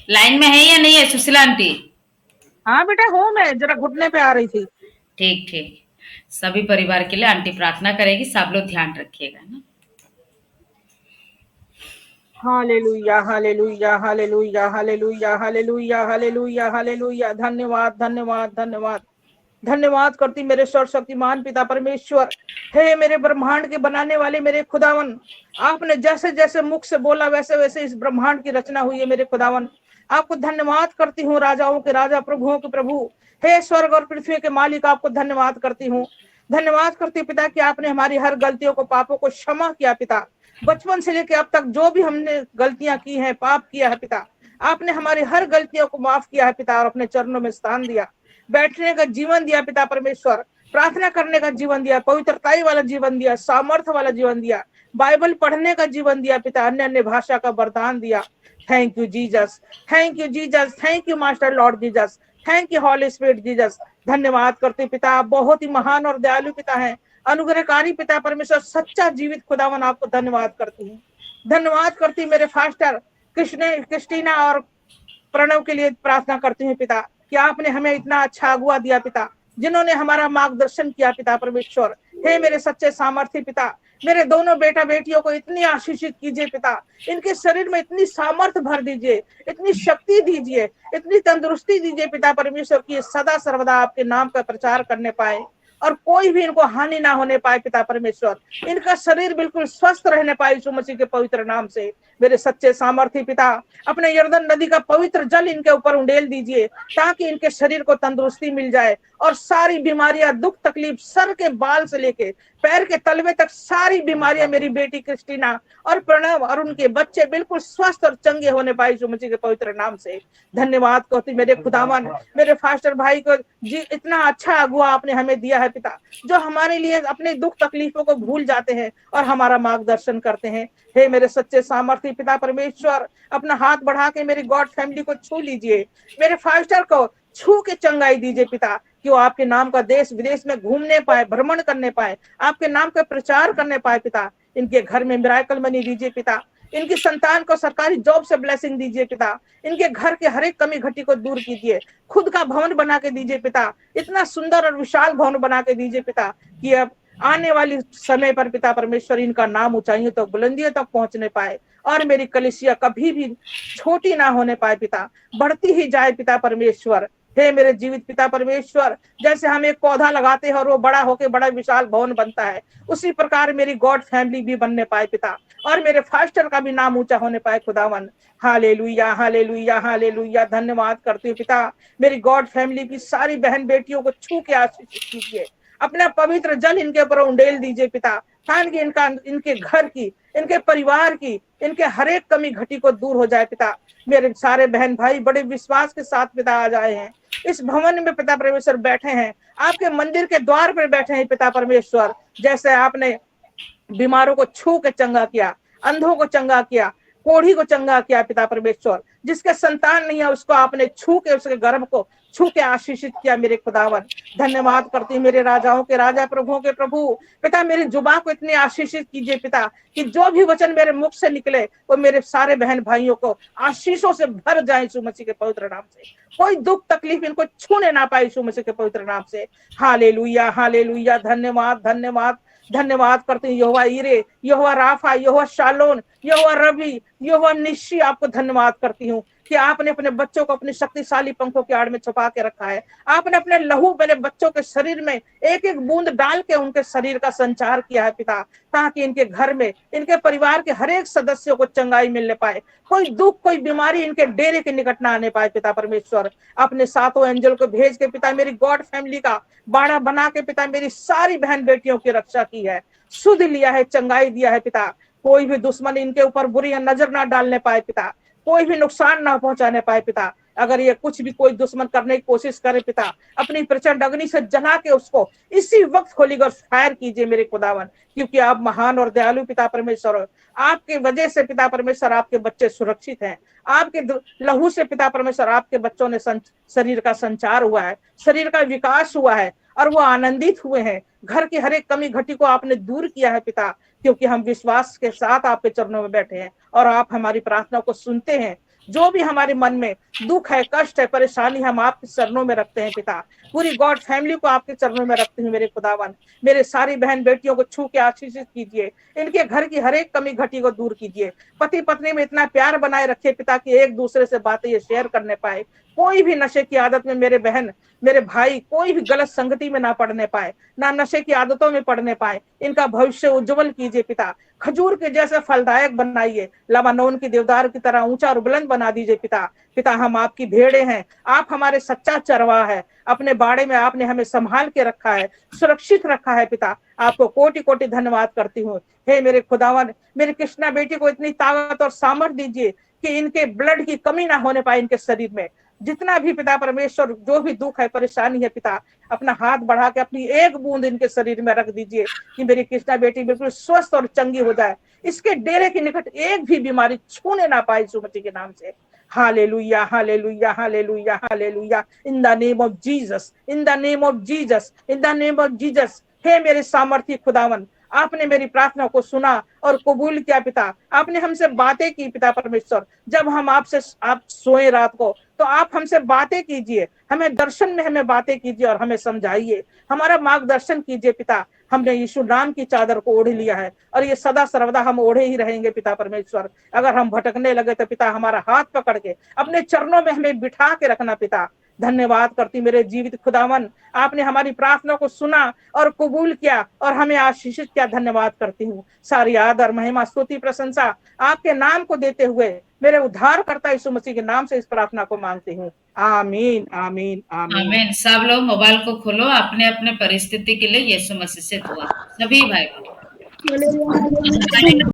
Line में है या नहीं है सुशीला आंटी? हाँ बेटा, हूँ मैं, जरा घुटने पे आ रही थी। ठीक ठीक। सभी परिवार के लिए आंटी प्रार्थना करेगी, सब लोग ध्यान रखिएगा ना। Hallelujah, hallelujah, hallelujah, hallelujah, hallelujah, hallelujah, hallelujah. धन्यवाद, धन्यवाद, धन्यवाद। धन्यवाद करती मेरे सर्वशक्तिमान पिता परमेश्वर। हे मेरे ब्रह्मांड के बनाने वाले मेरे खुदावन, आपने जैसे जैसे मुख से बोला वैसे वैसे इस ब्रह्मांड की रचना हुई है मेरे खुदावन। आपको धन्यवाद करती हूँ, राजाओं के राजा, प्रभुओं के प्रभु। हे स्वर्ग और पृथ्वी के मालिक, आपको धन्यवाद करती हूँ। धन्यवाद करती हूँ पिता कि आपने हमारी हर गलतियों को, पापों को क्षमा किया पिता। बचपन से लेकर अब तक जो भी हमने गलतियां की हैं, पाप किया है पिता, आपने हमारी हर गलतियों को माफ किया है पिता, और अपने चरणों में स्थान दिया, बैठने का जीवन दिया पिता परमेश्वर, प्रार्थना करने का जीवन दिया, पवित्रताई वाला जीवन दिया, सामर्थ्य वाला जीवन दिया, बाइबल पढ़ने का जीवन दिया पिता, अन्य अन्य भाषा का वरदान दिया। Thank you Jesus, thank you Jesus, thank you master lord Jesus, thank you holy spirit Jesus. धन्यवाद करते पिता, आप बहुत ही महान और दयालु पिता हैं, अनुग्रहकारी पिता परमेश्वर, सच्चा जीवित खुदावन, आपको धन्यवाद करती हूँ। धन्यवाद करती मेरे फास्टर कृष्ण, क्रिस्टीना और प्रणव के लिए प्रार्थना करती हूँ पिता, कि आपने हमें इतना अच्छा अगुआ दिया पिता, जिन्होंने हमारा मार्गदर्शन किया पिता परमेश्वर। हे मेरे सच्चे सामर्थ्य पिता, मेरे दोनों बेटा बेटियों को इतनी आशीषित कीजिए पिता, इनके शरीर में इतनी सामर्थ्य भर दीजिए, इतनी शक्ति दीजिए, इतनी तंदुरुस्ती दीजिए पिता परमेश्वर, की सदा सर्वदा आपके नाम का प्रचार करने पाए, और कोई भी इनको हानि ना होने पाए पिता परमेश्वर। इनका शरीर बिल्कुल स्वस्थ रहने पाए यीशु मसीह के पवित्र नाम से। मेरे सच्चे सामर्थ्य पिता, अपने यर्दन नदी का पवित्र जल इनके ऊपर उंडेल दीजिए, ताकि इनके शरीर को तंदुरुस्ती मिल जाए, और सारी बीमारियां, दुख तकलीफ, सर के बाल से लेके पैर के तलवे तक सारी बीमारियां मेरी बेटी क्रिस्टीना और प्रणव और उनके बच्चे बिल्कुल स्वस्थ और चंगे होने पाए यीशु मसीह के पवित्र नाम से। धन्यवाद कहती मेरे खुदावन, मेरे फास्टर भाई को जी इतना अच्छा अगुआ आपने हमें दिया है पिता, जो हमारे लिए अपने दुख तकलीफों को भूल जाते हैं और हमारा मार्गदर्शन करते हैं। हे मेरे सच्चे सामर्थ्य पिता परमेश्वर, अपना हाथ बढ़ा के मेरी गॉड फैमिली को छू लीजिए, मेरे फास्टर को छू के चंगाई दीजिए पिता, कि वो आपके नाम का देश विदेश में घूमने पाए, भ्रमण करने पाए, आपके नाम का प्रचार करने पाए पिता। इनके घर में मिराकल मनी दीजिए पिता, इनकी संतान को सरकारी जॉब से ब्लेसिंग दीजिए पिता, इनके घर के हर एक कमी घटी को दूर कीजिए, खुद का भवन बना के दीजिए पिता, इतना सुंदर और विशाल भवन बना के दीजिए पिता, कि अब आने वाली समय पर पिता परमेश्वर इनका नाम ऊंचाइयों तक, बुलंदियों तक पहुंचने पाए, और मेरी कलिसिया कभी भी छोटी ना होने पाए पिता, बढ़ती ही जाए पिता परमेश्वर। हे मेरे जीवित पिता परमेश्वर, जैसे हम एक पौधा लगाते हैं और वो बड़ा होके बड़ा विशाल भवन बनता है, उसी प्रकार मेरी गॉड फैमिली भी बनने पाए पिता, और मेरे फास्टर का भी नाम ऊंचा होने पाए खुदावन। Hallelujah, hallelujah, hallelujah. धन्यवाद करती हूँ पिता, मेरी गॉड फैमिली की सारी बहन बेटियों को छू के आशीषित कीजिए, अपना पवित्र जल इनके ऊपर उंडेल दीजिए पिता, ताकि इनका, इनके घर की, इनके परिवार की, इनके हर एक कमी घटी को दूर हो जाए पिता। मेरे सारे बहन भाई बड़े विश्वास के साथ पिता आ जाए हैं, इस भवन में पिता परमेश्वर बैठे हैं, आपके मंदिर के द्वार पर बैठे हैं पिता परमेश्वर। जैसे आपने बीमारों को छू के चंगा किया, अंधों को चंगा किया, कोढ़ी को चंगा किया पिता परमेश्वर, जिसके संतान नहीं है उसको आपने छू के, उसके गर्भ को छू के आशीषित किया मेरे खुदावन। धन्यवाद करती हूँ मेरे राजाओं के राजा, प्रभुओं के प्रभु पिता, मेरी जुबान को इतनी आशीषित कीजिए पिता, कि जो भी वचन मेरे मुख से निकले वो मेरे सारे बहन भाइयों को आशीषों से भर जाए यीशु मसीह के पवित्र नाम से, कोई दुख तकलीफ इनको छूने ना पाए यीशु मसीह के पवित्र नाम से। Hallelujah, hallelujah. धन्यवाद, धन्यवाद, धन्यवाद करते हैं यहोवा ईरे, यहोवा राफा, यहोवा शालोन, यहोवा रवि, यहोवा निशी। आपको धन्यवाद करती हूँ कि आपने अपने बच्चों को अपने शक्तिशाली पंखों के आड़ में छुपा के रखा है। आपने अपने लहू मेरे बच्चों के शरीर में एक एक बूंद डाल के उनके शरीर का संचार किया है पिता, ताकि इनके घर में, इनके परिवार के हर एक सदस्यों को चंगाई मिलने पाए, कोई दुख, कोई बीमारी इनके डेरे के निकट ना आने पाए पिता परमेश्वर। अपने सातों एंजल को भेज के पिता मेरी गॉड फैमिली का बाड़ा बना के पिता मेरी सारी बहन बेटियों की रक्षा की है, सुध लिया है, चंगाई दिया है पिता। कोई भी दुश्मन इनके ऊपर बुरी नजर ना डालने पाए पिता, कोई भी नुकसान ना पहुंचाने पाए पिता। अगर ये कुछ भी कोई दुश्मन करने की कोशिश करे पिता, अपनी प्रचंड अग्नि से जला के उसको इसी वक्त होली गॉस्ट फायर कीजिए मेरे खुदावन, क्योंकि आप महान और दयालु पिता परमेश्वर हो। आपके वजह से पिता परमेश्वर आपके बच्चे सुरक्षित हैं, आपके लहू से पिता परमेश्वर आपके बच्चों ने शरीर का संचार हुआ है, शरीर का विकास हुआ है, और वो आनंदित हुए हैं। घर की हर एक कमी घटी को आपने दूर किया है पिता, क्योंकि हम विश्वास के साथ आपके चरणों में बैठे हैं और आप हमारी प्रार्थना को सुनते हैं। जो भी हमारे मन में दुख है, कष्ट है, परेशानी, हम आपके चरणों में रखते हैं पिता। पूरी गॉड फैमिली को आपके चरणों में रखते हैं मेरे खुदावन। मेरे सारी बहन बेटियों को छू के आशीषित कीजिए, इनके घर की हर एक कमी घटी को दूर कीजिए। पति पत्नी में इतना प्यार बनाए रखे पिता की एक दूसरे से बातें ये शेयर करने पाए। कोई भी नशे की आदत में मेरे बहन मेरे भाई कोई भी गलत संगति में ना पड़ने पाए, ना नशे की आदतों में पड़ने पाए। इनका भविष्य उज्जवल कीजिए पिता। खजूर के जैसे फलदायक बनाइए, लबानोन की देवदार की तरह ऊंचा और बुलंद बना दीजिए पिता। पिता हम आपकी भेड़े हैं, आप हमारे सच्चा चरवाहा है। अपने बाड़े में आपने हमें संभाल के रखा है, सुरक्षित रखा है पिता। आपको कोटि कोटि धन्यवाद करती हूँ। हे मेरे खुदावन, मेरी कृष्णा बेटी को इतनी ताकत और सामर्थ दीजिए कि इनके ब्लड की कमी ना होने पाए इनके शरीर में। जितना भी पिता परमेश्वर जो भी दुख है, परेशानी है पिता, अपना हाथ बढ़ा के अपनी एक बूंद इनके शरीर में रख दीजिए कि मेरी कृष्णा बेटी बिल्कुल स्वस्थ और चंगी हो जाए। इसके डेरे के निकट एक भी बीमारी छूने ना पाए यीशु मसीह के नाम से। Hallelujah, hallelujah, hallelujah, hallelujah. In the name of Jesus, in the name of Jesus, in the name of Jesus. हे मेरे सामर्थी खुदावन, आपने मेरी प्रार्थना को सुना और कबूल किया पिता। आपने हमसे बातें की पिता परमेश्वर। जब हम आपसे आप सोए रात को तो आप हमसे बातें कीजिए, हमें दर्शन में हमें बातें कीजिए और हमें समझाइए, हमारा मार्गदर्शन कीजिए पिता। हमने यीशु नाम की चादर को ओढ़ लिया है और ये सदा सर्वदा हम ओढ़े ही रहेंगे पिता परमेश्वर। अगर हम भटकने लगे तो पिता हमारा हाथ पकड़ के अपने चरणों में हमें बिठा के रखना पिता। धन्यवाद करती मेरे जीवित खुदावन, आपने हमारी प्रार्थना को सुना और कबूल किया और हमें आशीषित किया। धन्यवाद करती हूँ। सारी आदर महिमा स्तुति प्रशंसा आपके नाम को देते हुए मेरे उद्धारकर्ता यीशु मसीह के नाम से इस प्रार्थना को मांगती हूँ। आमीन, आमीन, आमीन। आमीन। सब लोग मोबाइल को खोलो, अपने अपने परिस्थिति के लिए यीशु मसीह से दुआ। सभी भाई बहन। Hallelujah, hallelujah.